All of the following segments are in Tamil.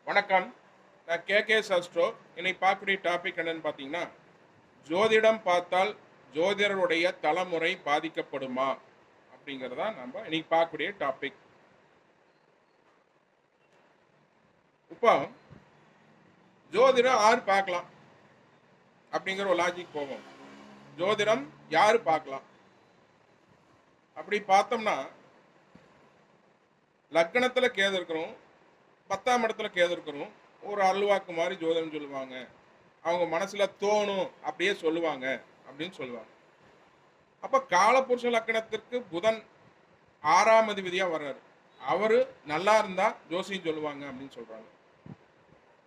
வணக்கம். நான் கே சாஸ்ட்ரோ. இன்னைக்கு பார்க்கக்கூடிய டாபிக் என்னன்னு பார்த்தீங்கன்னா, ஜோதிடம் பார்த்தால் ஜோதிடருடைய தலைமுறை பாதிக்கப்படுமா? அப்படிங்கிறத நம்ம இன்னைக்கு பார்க்கக்கூடிய டாபிக். இப்போ ஜோதிடம் யார் பார்க்கலாம்? அப்படிங்கிற ஒரு லாஜிக் போகும். ஜோதிடம் யாரு பார்க்கலாம்? அப்படி பார்த்தோம்னா, லக்னத்துல கேது இருக்கணும், 10ஆம் இடத்துல கேது இருக்கணும். ஒரு அருள்வாக்கு மாதிரி ஜோதிடம் சொல்லுவாங்க. அவங்க மனசுல தோணும் அப்படியே சொல்லுவாங்க அப்படின்னு சொல்லுவாங்க. அப்ப காலபுருஷ லக்கணத்திற்கு புதன் 6ஆம் அதிபதியா வர்றாரு. அவரு நல்லா இருந்தா ஜோசியம் சொல்லுவாங்க அப்படின்னு சொல்றாங்க.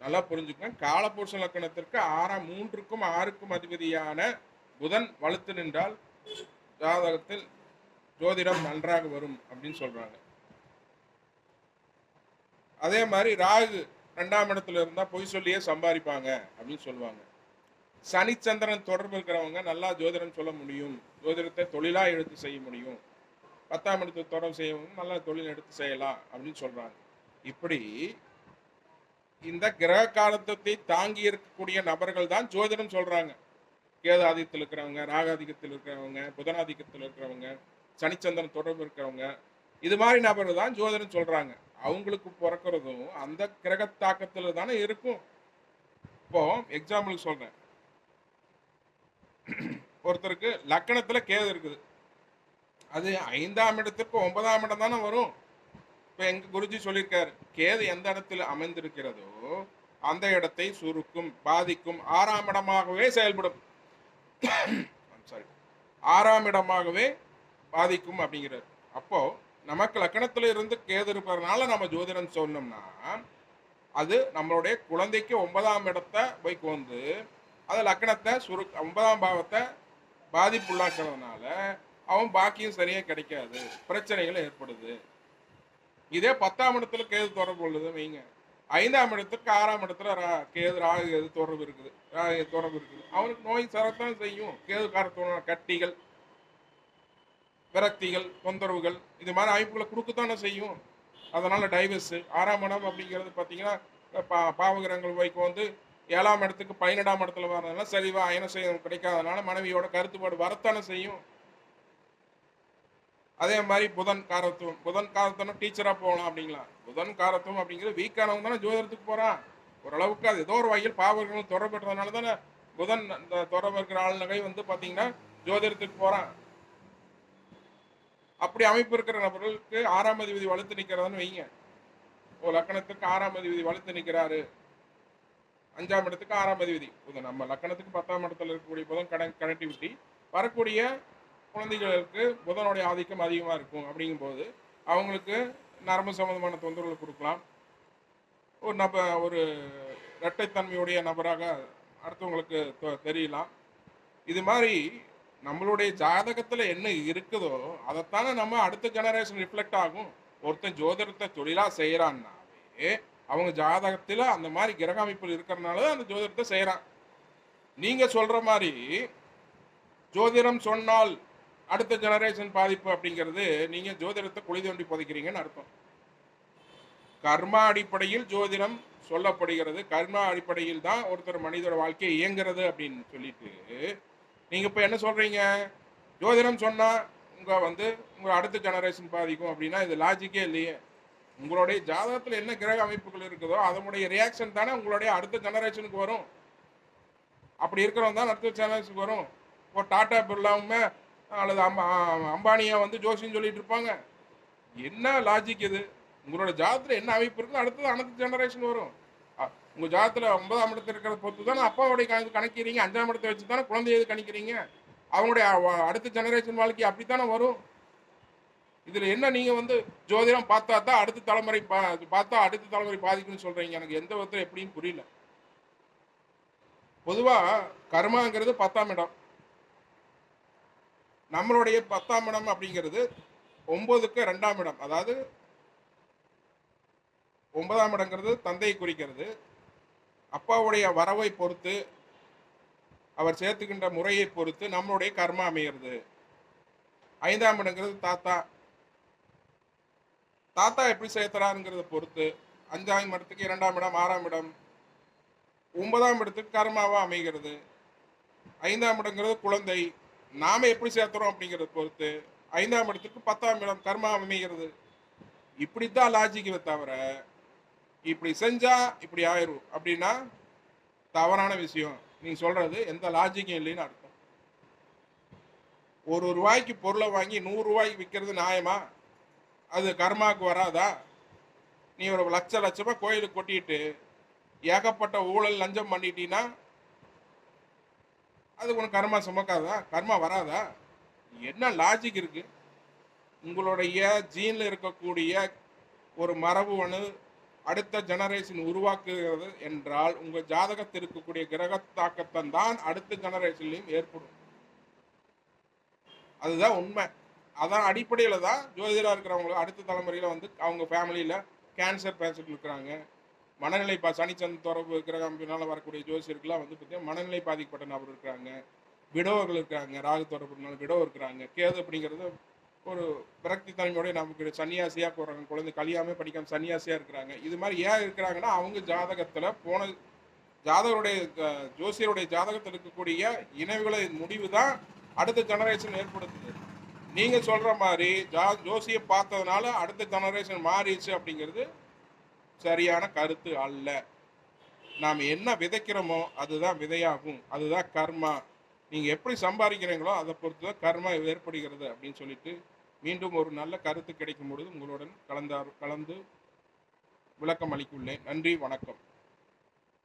நல்லா புரிஞ்சுக்கங்க. காலபுருஷ லக்கணத்திற்கு 3க்கும் 6க்கும் அதிபதியான புதன் வலுத்து நின்றால் ஜாதகத்தில் ஜோதிடம் நன்றாக வரும் அப்படின்னு சொல்றாங்க. அதே மாதிரி ராகு 2ஆம் இடத்துல இருந்தா பொய் சொல்லியே சம்பாதிப்பாங்க அப்படின்னு சொல்லுவாங்க. சனிச்சந்திரன் தொடர்பு இருக்கிறவங்க நல்லா ஜோதிடம் சொல்ல முடியும், ஜோதிடத்தை தொழிலா எடுத்து செய்ய முடியும், 10ஆம் இடத்தை தொடர்பு செய்யவும் நல்லா தொழில் எடுத்து செய்யலாம் அப்படின்னு சொல்றாங்க. இப்படி இந்த கிரக காலத்தை தாங்கி இருக்கக்கூடிய நபர்கள் தான் ஜோதிடம் சொல்றாங்க. கேது ஆதிக்கத்தில் இருக்கிறவங்க, ராகாதிக்கத்தில் இருக்கிறவங்க, புதனாதிக்கத்தில் இருக்கிறவங்க, சனிச்சந்திரன் தொடர்பு இருக்கிறவங்க, இது மாதிரி நபர்கள் தான் ஜோதிடம் சொல்றாங்க. அவங்களுக்கு பிறக்கிறதும் அந்த கிரக தாக்கத்துல தானே இருக்கும். இப்போ எக்ஸாம்பிள் சொல்றேன். ஒருத்தருக்கு லக்கணத்துல கேது இருக்குது, அது 5ஆம் இடத்திற்கு 9ஆம் இடம் தானே வரும். இப்ப எங்க குருஜி சொல்லியிருக்காரு, கேது எந்த இடத்துல அமைந்திருக்கிறதோ அந்த இடத்தை சுருக்கும், பாதிக்கும், 6ஆம் இடமாகவே செயல்படும். சாரி, 6ஆம் இடமாகவே பாதிக்கும் அப்படிங்கிறார். அப்போ நமக்கு லக்கணத்துல இருந்து கேது இருப்பதனால நம்ம ஜோதிடம் சொன்னோம்னா, அது நம்மளுடைய குழந்தைக்கு 9ஆம் இடத்தை போய் வந்து அது லக்கணத்தை 9ஆம் பாவத்தை பாதிப்புள்ளாக்குறதுனால அவன் பாக்கியம் சரியா கிடைக்காது, பிரச்சனைகள் ஏற்படுது. இதே 10ஆம் இடத்துல கேது தொடர்பு உள்ளது வைங்க, 5ஆம் இடத்துக்கு 6ஆம் இடத்துல கேது ராகு கேது தொடர்பு இருக்குது, அவனுக்கு நோய் சரத்தான் செய்யும். கேது காரத்தோட கட்டிகள், விரக்திகள், தொந்தரவுகள், இது மாதிரி அமைப்புகளை கொடுக்கத்தானே செய்யும். அதனால டைவர்ஸ் 6ஆம் இடம் அப்படிங்கிறது பார்த்தீங்கன்னா பாவகிரகங்கள் வைக்க வந்து 7ஆம் இடத்துக்கு 12ஆம் இடத்துல வர்றதுனால சரிவா அயன செய்ய கிடைக்காதனால மனைவியோட கருத்துப்பாடு வரத்தானே செய்யும். அதே மாதிரி புதன் காரத்துவம் டீச்சரா போகலாம் அப்படிங்களா? புதன் காரத்துவம் அப்படிங்கிறது வீக்கானவங்க தானே ஜோதிடத்துக்கு போறான். ஓரளவுக்கு அது ஏதோ ஒரு வகையில் பாவகிரகங்கள் தொடர்பு பெற்றதுனால தானே புதன் இந்த தொடர்பு இருக்கிற ஆளுநகை வந்து பார்த்தீங்கன்னா ஜோதிடத்துக்கு போறான். அப்படி அமைப்பு இருக்கிற நபர்களுக்கு 6ஆம் அதிபதி வலுத்து நிற்கிறதுன்னு வைங்க. ஒரு லக்கணத்துக்கு 6ஆம் அதிபதி வலுத்து நிற்கிறாரு, 5ஆம் இடத்துக்கு 6ஆம் அதிபதி புதன், நம்ம லக்கணத்துக்கு 10ஆம் இடத்துல இருக்கக்கூடிய புதன் கனெக்டிவிட்டி வரக்கூடிய குழந்தைகளுக்கு புதனுடைய ஆதிக்கம் அதிகமாக இருக்கும். அப்படிங்கும்போது அவங்களுக்கு நரம்பு சம்பந்தமான தொந்தரவுகள் கொடுக்கலாம். ஒரு இரட்டைத்தன்மையுடைய நபராக அடுத்தவங்களுக்கு தெரியலாம். இது மாதிரி நம்மளுடைய ஜாதகத்துல என்ன இருக்குதோ அதைத்தானே நம்ம அடுத்த ஜெனரேஷன் ரிஃப்ளெக்ட் ஆகும். ஒருத்தன் ஜோதிடத்தை தொழிலா செய்யறான்னாவே அவங்க ஜாதகத்துல அந்த மாதிரி கிரக அமைப்புகள் இருக்கிறதுனால அந்த ஜோதிடத்தை செய்யறான். நீங்க சொல்ற மாதிரி ஜோதிடம் சொன்னால் அடுத்த ஜெனரேஷன் பாதிப்பு அப்படிங்கிறது நீங்க ஜோதிடத்தை குழி தோண்டி புதைக்கிறீங்கன்னு அர்த்தம். கர்மா அடிப்படையில் ஜோதிடம் சொல்லப்படுகிறது. கர்மா அடிப்படையில் தான் ஒருத்தர் மனிதோட வாழ்க்கையை இயங்குறது அப்படின்னு சொல்லிட்டு நீங்க இப்ப என்ன சொல்றீங்க? ஜோதிடம் சொன்னா உங்க அடுத்த ஜெனரேஷன் பாதிக்கும் அப்படின்னா இது லாஜிக்கே இல்லையே. உங்களுடைய ஜாதகத்துல என்ன கிரக அமைப்புகள் இருக்குதோ அதனுடைய ரியாக்ஷன் தானே உங்களுடைய அடுத்த ஜெனரேஷனுக்கு வரும். அப்படி இருக்கிறவங்க தான் அடுத்த ஜெனரேஷனுக்கு வரும். இப்போ டாடா பிர்லாவுமே அல்லது அம்பானியா வந்து ஜோசியம் சொல்லிட்டு இருப்பாங்க. என்ன லாஜிக் இது? உங்களோட ஜாதகத்துல என்ன அமைப்பு இருக்குதோ அடுத்த ஜெனரேஷன் வரும். உங்க ஜாதகத்துல 9ஆம் இடத்துல இருக்கிறத பொறுத்து தானே அப்பாவுடைய கணக்கிறீங்க, 5ஆம் இடத்தை வச்சு தானே குழந்தைய கணிக்கிறீங்க. அவங்களுடைய அடுத்த ஜெனரேஷன் வாழ்க்கை அப்படித்தானே வரும். இதுல என்ன நீங்க வந்து ஜோதிடம் பார்த்தா தான் அடுத்த தலைமுறை பார்த்தா அடுத்த தலைமுறை பாதிக்கும்னு சொல்றீங்க? எனக்கு எந்த விதத்துல எப்படின்னு புரியல. பொதுவா கர்மாங்கிறது 10ஆம் இடம். நம்மளுடைய 10ஆம் இடம் அப்படிங்கிறது 9க்கு 2ஆம் இடம். அதாவது 9ஆம் இடங்கிறது தந்தையை குறிக்கிறது. அப்பாவுடைய வரவை பொறுத்து அவர் சேர்த்துக்கின்ற முறையை பொறுத்து நம்மளுடைய கர்மா அமைகிறது. 5ஆம் இடங்கிறது தாத்தா. தாத்தா எப்படி சேர்த்துறாருங்கிறத பொறுத்து 5ஆம் இடத்துக்கு 2ஆம் இடம், 6ஆம் இடம். 9ஆம் இடத்துக்கு கர்மாவா அமைகிறது. 5ஆம் இடங்கிறது குழந்தை. நாம எப்படி சேர்த்துறோம் அப்படிங்கிறத பொறுத்து 5ஆம் இடத்துக்கு 10ஆம் இடம் கர்மா அமைகிறது. இப்படித்தான் லாஜிக்கை தவிர இப்படி செஞ்சா இப்படி ஆயிரும் அப்படின்னா தவறான விஷயம். நீங்க சொல்றது எந்த லாஜிக்கும் இல்லைன்னு அர்த்தம். ரூபாய்க்கு பொருளை வாங்கி 100 ரூபாய்க்கு விற்கிறது நியாயமா? அது கர்மாவுக்கு வராதா? நீ ஒரு லட்சமா கோயிலுக்கு கொட்டிட்டு ஏகப்பட்ட ஊழல் லஞ்சம் பண்ணிட்டீங்கன்னா அது உனக்கு கர்மா சுமக்காதா? கர்மா வராதா? என்ன லாஜிக் இருக்கு? உங்களுடைய ஜீன்ல இருக்கக்கூடிய ஒரு மரபு அணு அடுத்த ஜெனரேஷன் உருவாக்குகிறது என்றால் உங்க ஜாதகத்தில் இருக்கக்கூடிய கிரக தாக்கத்தம் தான் அடுத்த ஜெனரேஷன்லையும் ஏற்படும். அதுதான் உண்மை. அதான் அடிப்படையில தான் ஜோதிடராக இருக்கிறவங்க அடுத்த தலைமுறையில் வந்து அவங்க ஃபேமிலியில் கேன்சர் பேஷண்ட் இருக்கிறாங்க, மனநிலை சனிச்சந்திர தொடர்பு கிரகம்னால வரக்கூடிய ஜோசியர்கள்லாம் வந்து பார்த்தீங்கன்னா மனநிலை பாதிக்கப்பட்ட நபர் இருக்கிறாங்க, விடோவர்கள் இருக்கிறாங்க, ராகு தொடர்புனால விடோ இருக்கிறாங்க. கேது அப்படிங்கிறது ஒரு விரக்தி தலைமையோட நமக்கு சன்னியாசியாக போகிறாங்க, குழந்தை கல்யாணமே படிக்காம சன்னியாசியாக இருக்கிறாங்க. இது மாதிரி ஏன் இருக்கிறாங்கன்னா அவங்க ஜாதகத்தில் போன ஜாதகருடைய ஜோசியருடைய ஜாதகத்தில் இருக்கக்கூடிய இணைவுகளை முடிவு தான் அடுத்த ஜெனரேஷன் ஏற்படுத்துது. நீங்க சொல்ற மாதிரி ஜோசியை பார்த்ததுனால அடுத்த ஜெனரேஷன் மாறிடுச்சு அப்படிங்கிறது சரியான கருத்து அல்ல. நாம் என்ன விதைக்கிறோமோ அதுதான் விதையாகும். அதுதான் கர்மா. நீங்க எப்படி சம்பாதிக்கிறீங்களோ அதை பொறுத்து தான் கர்மா ஏற்படுகிறது அப்படின்னு சொல்லிட்டு மீண்டும் ஒரு நல்ல கருத்து கிடைக்கும் பொழுது உங்களுடன் கலந்து விளக்கம் அளிக்குள்ளேன். நன்றி, வணக்கம்.